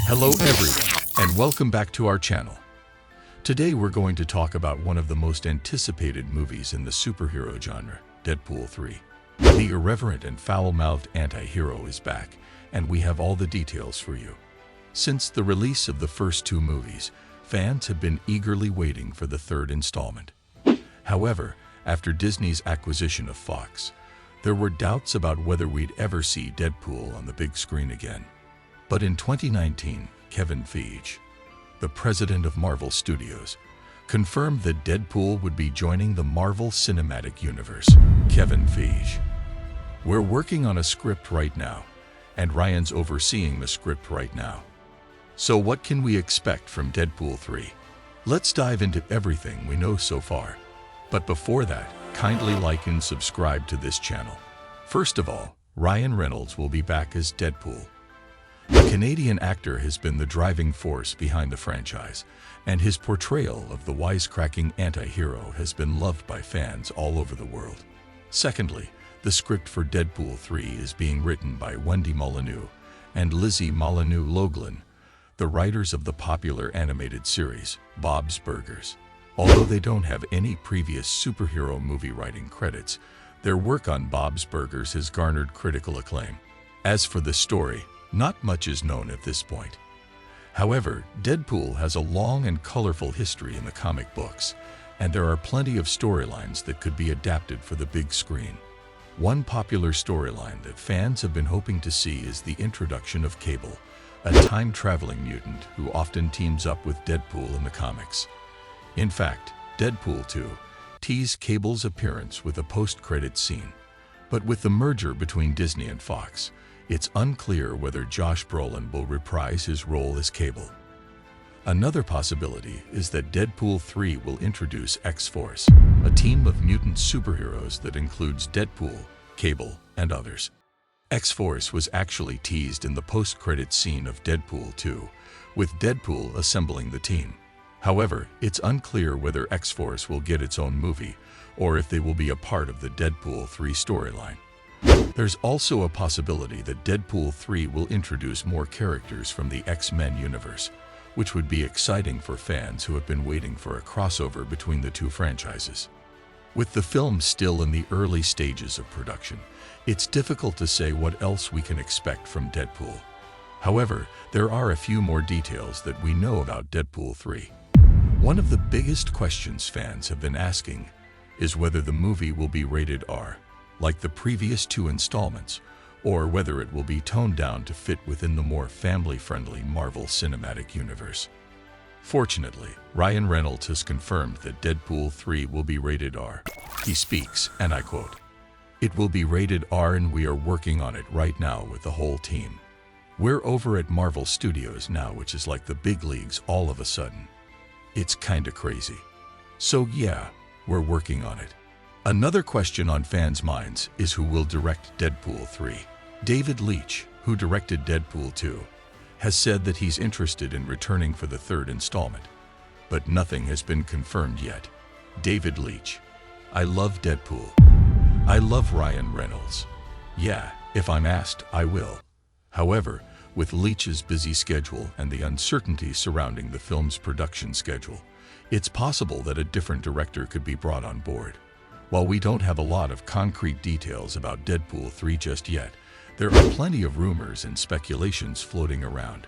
Hello everyone, and welcome back to our channel. Today we're going to talk about one of the most anticipated movies in the superhero genre, Deadpool 3. The irreverent and foul-mouthed anti-hero is back, and we have all the details for you. Since the release of the first two movies, fans have been eagerly waiting for the third installment. However, after Disney's acquisition of Fox, there were doubts about whether we'd ever see Deadpool on the big screen again. But in 2019, Kevin Feige, the president of Marvel Studios, confirmed that Deadpool would be joining the Marvel Cinematic Universe. Kevin Feige: "We're working on a script right now, and Ryan's overseeing the script right now. So what can we expect from Deadpool 3? Let's dive into everything we know so far. But before that, kindly like and subscribe to this channel." First of all, Ryan Reynolds will be back as Deadpool. The Canadian actor has been the driving force behind the franchise, and his portrayal of the wisecracking anti-hero has been loved by fans all over the world. Secondly, the script for Deadpool 3 is being written by Wendy Molyneux and Lizzie Molyneux-Loughlin, the writers of the popular animated series, Bob's Burgers. Although they don't have any previous superhero movie writing credits, their work on Bob's Burgers has garnered critical acclaim. As for the story, not much is known at this point. However, Deadpool has a long and colorful history in the comic books, and there are plenty of storylines that could be adapted for the big screen. One popular storyline that fans have been hoping to see is the introduction of Cable, a time-traveling mutant who often teams up with Deadpool in the comics. In fact, Deadpool 2 teased Cable's appearance with a post-credits scene. But with the merger between Disney and Fox, it's unclear whether Josh Brolin will reprise his role as Cable. Another possibility is that Deadpool 3 will introduce X-Force, a team of mutant superheroes that includes Deadpool, Cable, and others. X-Force was actually teased in the post-credits scene of Deadpool 2, with Deadpool assembling the team. However, it's unclear whether X-Force will get its own movie, or if they will be a part of the Deadpool 3 storyline. There's also a possibility that Deadpool 3 will introduce more characters from the X-Men universe, which would be exciting for fans who have been waiting for a crossover between the two franchises. With the film still in the early stages of production, it's difficult to say what else we can expect from Deadpool. However, there are a few more details that we know about Deadpool 3. One of the biggest questions fans have been asking is whether the movie will be rated R, like the previous two installments, or whether it will be toned down to fit within the more family-friendly Marvel Cinematic Universe. Fortunately, Ryan Reynolds has confirmed that Deadpool 3 will be rated R. He speaks, and I quote, "It will be rated R and we are working on it right now with the whole team. We're over at Marvel Studios now, which is like the big leagues all of a sudden. It's kinda crazy. So yeah, we're working on it." Another question on fans' minds is who will direct Deadpool 3. David Leitch, who directed Deadpool 2, has said that he's interested in returning for the third installment, but nothing has been confirmed yet. David Leitch: "I love Deadpool. I love Ryan Reynolds. Yeah, if I'm asked, I will." However, with Leitch's busy schedule and the uncertainty surrounding the film's production schedule, it's possible that a different director could be brought on board. While we don't have a lot of concrete details about Deadpool 3 just yet, there are plenty of rumors and speculations floating around.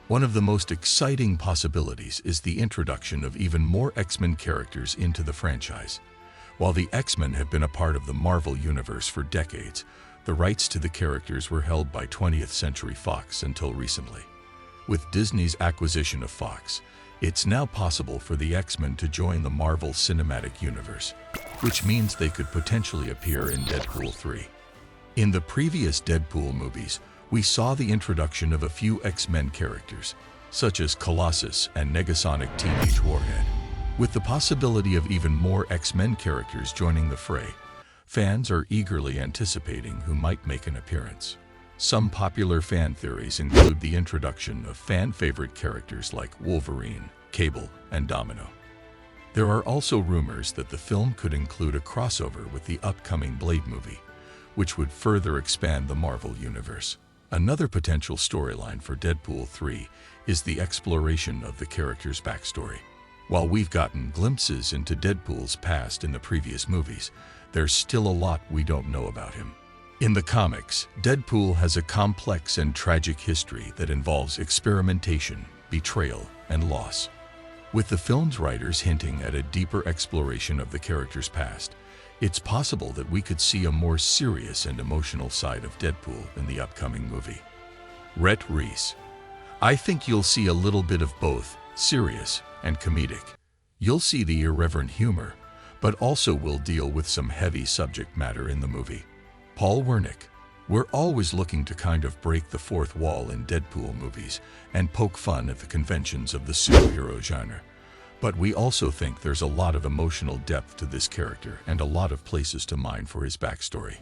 One of the most exciting possibilities is the introduction of even more X-Men characters into the franchise. While the X-Men have been a part of the Marvel Universe for decades, the rights to the characters were held by 20th Century Fox until recently. With Disney's acquisition of Fox, it's now possible for the X-Men to join the Marvel Cinematic Universe, which means they could potentially appear in Deadpool 3. In the previous Deadpool movies, we saw the introduction of a few X-Men characters, such as Colossus and Negasonic Teenage Warhead. With the possibility of even more X-Men characters joining the fray, fans are eagerly anticipating who might make an appearance. Some popular fan theories include the introduction of fan-favorite characters like Wolverine, Cable, and Domino. There are also rumors that the film could include a crossover with the upcoming Blade movie, which would further expand the Marvel Universe. Another potential storyline for Deadpool 3 is the exploration of the character's backstory. While we've gotten glimpses into Deadpool's past in the previous movies, there's still a lot we don't know about him. In the comics, Deadpool has a complex and tragic history that involves experimentation, betrayal, and loss. With the film's writers hinting at a deeper exploration of the character's past, it's possible that we could see a more serious and emotional side of Deadpool in the upcoming movie. Rhett Reese. I think you'll see a little bit of both, serious and comedic. You'll see the irreverent humor, but also will deal with some heavy subject matter in the movie. Paul Wernick. We're always looking to kind of break the fourth wall in Deadpool movies and poke fun at the conventions of the superhero genre. But we also think there's a lot of emotional depth to this character and a lot of places to mine for his backstory.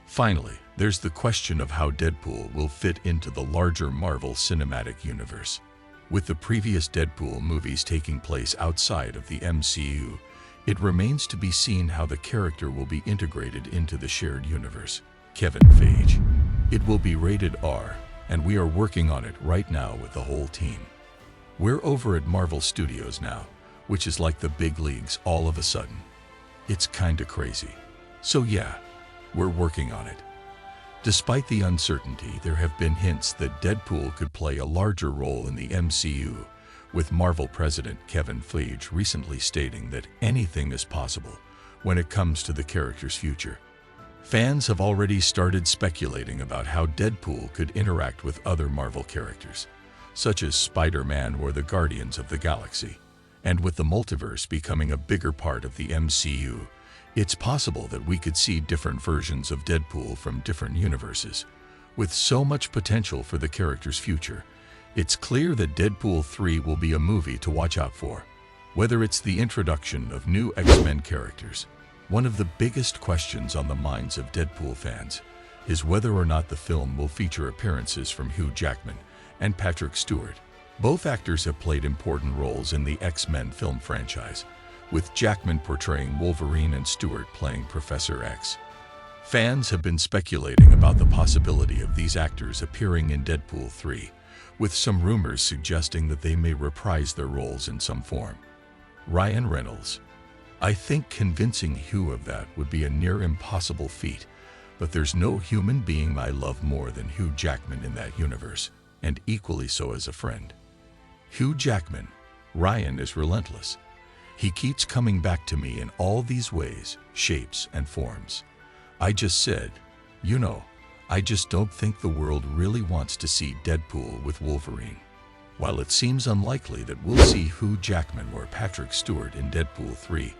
Finally, there's the question of how Deadpool will fit into the larger Marvel Cinematic Universe. With the previous Deadpool movies taking place outside of the MCU, it remains to be seen how the character will be integrated into the shared universe. Kevin Feige. It will be rated R, and we are working on it right now with the whole team. We're over at Marvel Studios now, which is like the big leagues all of a sudden. It's kinda crazy. So yeah, we're working on it. Despite the uncertainty, there have been hints that Deadpool could play a larger role in the MCU, with Marvel President Kevin Feige recently stating that anything is possible when it comes to the character's future. Fans have already started speculating about how Deadpool could interact with other Marvel characters, such as Spider-Man or the Guardians of the Galaxy. And with the multiverse becoming a bigger part of the MCU, it's possible that we could see different versions of Deadpool from different universes. With so much potential for the character's future, it's clear that Deadpool 3 will be a movie to watch out for. Whether it's the introduction of new X-Men characters, one of the biggest questions on the minds of Deadpool fans is whether or not the film will feature appearances from Hugh Jackman and Patrick Stewart. Both actors have played important roles in the X-Men film franchise, with Jackman portraying Wolverine and Stewart playing Professor X. Fans have been speculating about the possibility of these actors appearing in Deadpool 3, with some rumors suggesting that they may reprise their roles in some form. Ryan Reynolds. I think convincing Hugh of that would be a near impossible feat, but there's no human being I love more than Hugh Jackman in that universe, and equally so as a friend. Hugh Jackman. Ryan is relentless. He keeps coming back to me in all these ways, shapes, and forms. I just said, I just don't think the world really wants to see Deadpool with Wolverine. While it seems unlikely that we'll see Hugh Jackman or Patrick Stewart in Deadpool 3,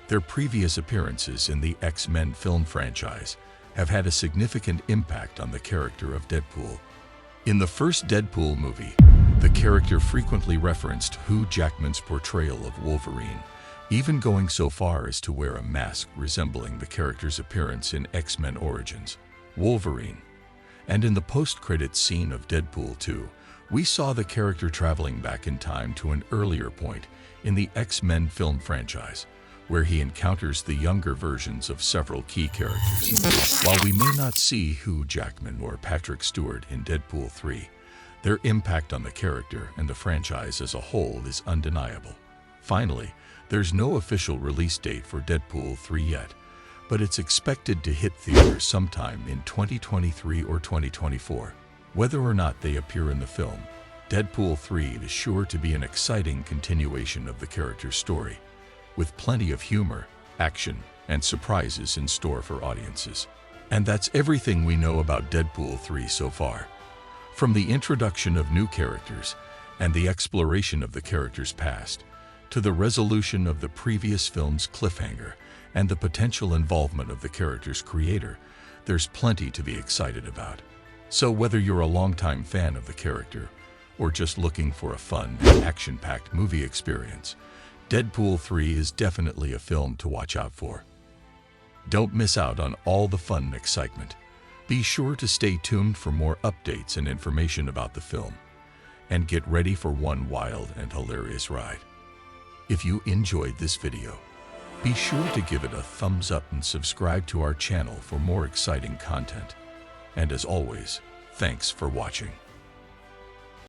their previous appearances in the X-Men film franchise have had a significant impact on the character of Deadpool. In the first Deadpool movie, the character frequently referenced Hugh Jackman's portrayal of Wolverine, even going so far as to wear a mask resembling the character's appearance in X-Men Origins, Wolverine. And in the post-credits scene of Deadpool 2, we saw the character traveling back in time to an earlier point in the X-Men film franchise, where he encounters the younger versions of several key characters. While we may not see Hugh Jackman or Patrick Stewart in Deadpool 3, their impact on the character and the franchise as a whole is undeniable. Finally, there's no official release date for Deadpool 3 yet, but it's expected to hit theaters sometime in 2023 or 2024. Whether or not they appear in the film, Deadpool 3 is sure to be an exciting continuation of the character's story, with plenty of humor, action, and surprises in store for audiences. And that's everything we know about Deadpool 3 so far. From the introduction of new characters and the exploration of the character's past, to the resolution of the previous film's cliffhanger and the potential involvement of the character's creator, there's plenty to be excited about. So whether you're a longtime fan of the character or just looking for a fun and action-packed movie experience, Deadpool 3 is definitely a film to watch out for. Don't miss out on all the fun and excitement. Be sure to stay tuned for more updates and information about the film, and get ready for one wild and hilarious ride. If you enjoyed this video, be sure to give it a thumbs up and subscribe to our channel for more exciting content. And as always, Thanks for watching.